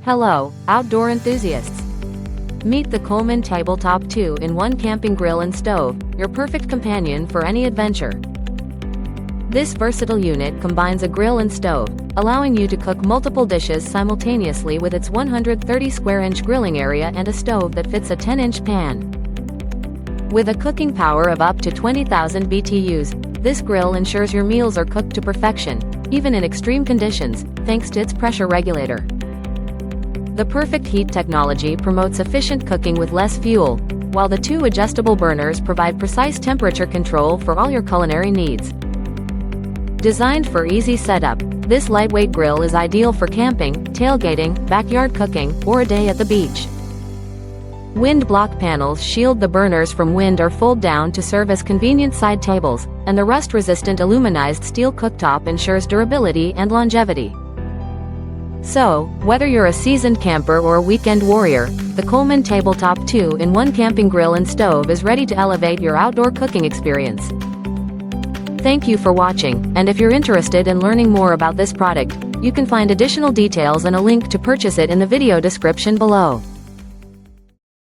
Hello, outdoor enthusiasts. Meet the Coleman Tabletop 2-in-1 camping grill and stove, your perfect companion for any adventure. This versatile unit combines a grill and stove, allowing you to cook multiple dishes simultaneously with its 130 square inch grilling area and a stove that fits a 10-inch pan. With a cooking power of up to 20,000 BTUs, this grill ensures your meals are cooked to perfection, even in extreme conditions, thanks to its pressure regulator. The PerfectHeat technology promotes efficient cooking with less fuel, while the two adjustable burners provide precise temperature control for all your culinary needs. Designed for easy setup, this lightweight grill is ideal for camping, tailgating, backyard cooking, or a day at the beach. WindBlock panels shield the burners from wind or fold down to serve as convenient side tables, and the rust-resistant aluminized steel cooktop ensures durability and longevity. So, whether you're a seasoned camper or a weekend warrior, the Coleman Tabletop 2-in-1 camping grill and stove is ready to elevate your outdoor cooking experience. Thank you for watching, and if you're interested in learning more about this product, you can find additional details and a link to purchase it in the video description below.